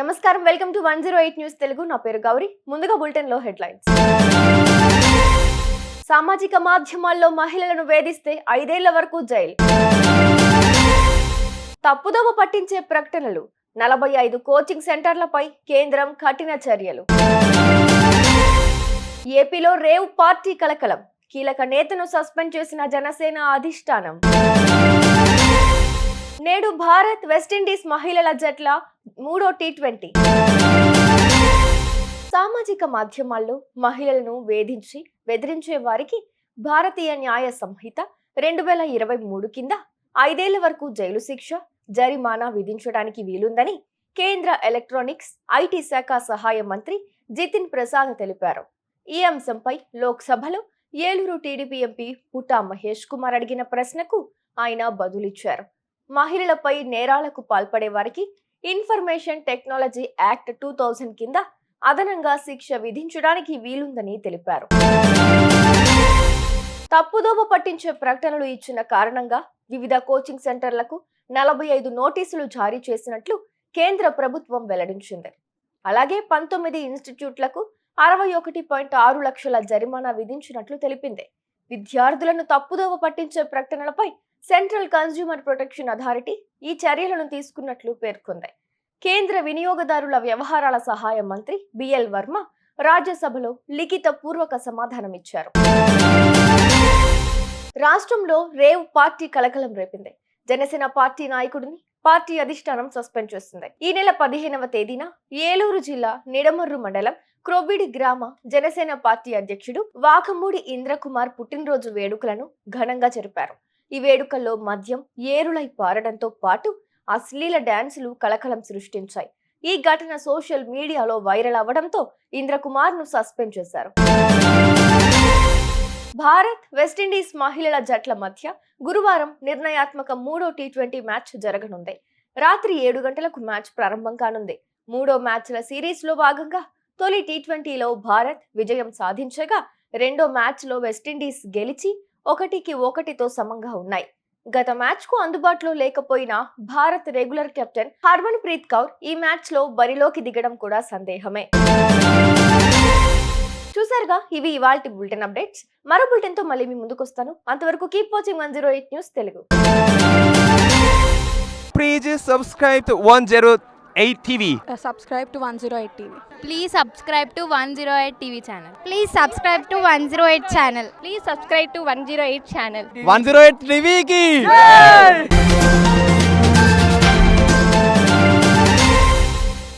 నమస్కారం, welcome to 108 news Telugu. నా పేరు గౌరీ. ముందుగా బులెటిన్ లో హెడ్లైన్స్. సామాజిక మాధ్యమాల్లో మహిళలను వేధిస్తే 5 ఏళ్ల వరకు జైలు. తప్పుదోవ పట్టించే ప్రకటనలు. 45 కోచింగ్ సెంటర్లపై కేంద్రం కఠిన చర్యలు. ఏపీలో రేవ్ పార్టీ కలకలం. కీలక నేతను సస్పెండ్ చేసిన జనసేన అధిష్టానం. నేడు భారత్ వెస్టిండీస్ మహిళల జట్ల 3వ టీ20. సామాజిక మాధ్యమాల్లో మహిళలను బెదిరించే వారికి భారతీయ న్యాయ సంహిత 2023 కింద 5 ఏళ్ల వరకు జైలు శిక్ష, జరిమానా విధించడానికి వీలుందని కేంద్ర ఎలక్ట్రానిక్స్, ఐటీ శాఖ సహాయ మంత్రి జితిన్ ప్రసాద్ తెలిపారు. ఈ అంశంపై లోక్సభలో ఏలూరు టీడీపీ ఎంపీ పుట్టా మహేష్ కుమార్ అడిగిన ప్రశ్నకు ఆయన బదులిచ్చారు. మహిళలపై నేరాలకు పాల్పడే వారికి ఇన్ఫర్మేషన్ టెక్నాలజీ యాక్ట్ 2000 కింద అదనంగా శిక్ష విధించడానికి వీలుందని తెలిపారు. తప్పుదోవ పట్టించే ప్రకటనలు ఇచ్చిన కారణంగా వివిధ కోచింగ్ సెంటర్లకు 45 నోటీసులు జారీ చేసినట్లు కేంద్ర ప్రభుత్వం వెల్లడించింది. అలాగే 19 ఇన్స్టిట్యూట్లకు 61.6 లక్షల జరిమానా విధించినట్లు తెలిపింది. విద్యార్థులను తప్పుదోవ పట్టించే ప్రకటనలపై సెంట్రల్ కన్స్యూమర్ ప్రొటెక్షన్ అథారిటీ ఈ చర్యలను తీసుకున్నట్లు పేర్కొంది. కేంద్ర వినియోగదారుల వ్యవహారాల సహాయ మంత్రి బిఎల్ వర్మ రాజ్యసభలో లిఖిత పూర్వక సమాధానమిచ్చారు. రాష్ట్రంలో రేవ్ పార్టీ కలకలం రేపింది. జనసేన పార్టీ నాయకుడిని పార్టీ అధిష్టానం సస్పెండ్ చేస్తుంది. ఈ నెల 15వ తేదీన ఏలూరు జిల్లా నిడమర్రు మండలం క్రొబిడి గ్రామ జనసేన పార్టీ అధ్యక్షుడు వాకమూడి ఇంద్రకుమార్ పుట్టినరోజు వేడుకలను ఘనంగా జరిపారు. ఈ వేడుకల్లో మద్యం ఏరులై పారడంతో పాటు అశ్లీల డాన్సులు కలకలం సృష్టించాయి. ఈ ఘటన సోషల్ మీడియాలో వైరల్ అవ్వడంతో ఇంద్రకుమార్ ను సస్పెండ్ చేశారు. భారత్ వెస్టిండీస్ మహిళల జట్ల మధ్య గురువారం నిర్ణయాత్మక 3వ టీ20 మ్యాచ్ జరగనుంది. రాత్రి 7 గంటలకు మ్యాచ్ ప్రారంభం కానుంది. 3వ మ్యాచ్ల సిరీస్ లో భాగంగా తొలి టీ20లో భారత్ విజయం సాధించగా, రెండో మ్యాచ్ లో వెస్టిండీస్ గెలిచి 1-1తో సమంగా ఉన్నాయి. గత మ్యాచ్ కు అందుబాటులో లేకపోయినా భారత్ రెగ్యులర్ కెప్టెన్ హర్మన్ ప్రీత్ కౌర్ ఈ మ్యాచ్ లో బరిలోకి దిగడం కూడా సందేహమే. చూసారుగా, ఇవి ఇవాల్టి బులెటిన్ అప్డేట్స్. మరో బులెటిన్ తో మళ్ళీ మీ ముందుకు వస్తాను. అంతవరకు keep watching 108 news Telugu. Please subscribe to 108 TV. Subscribe to 108 TV. Please subscribe to 108 TV channel. Please subscribe to 108 channel. Please subscribe to 108 channel. 108 TV ki!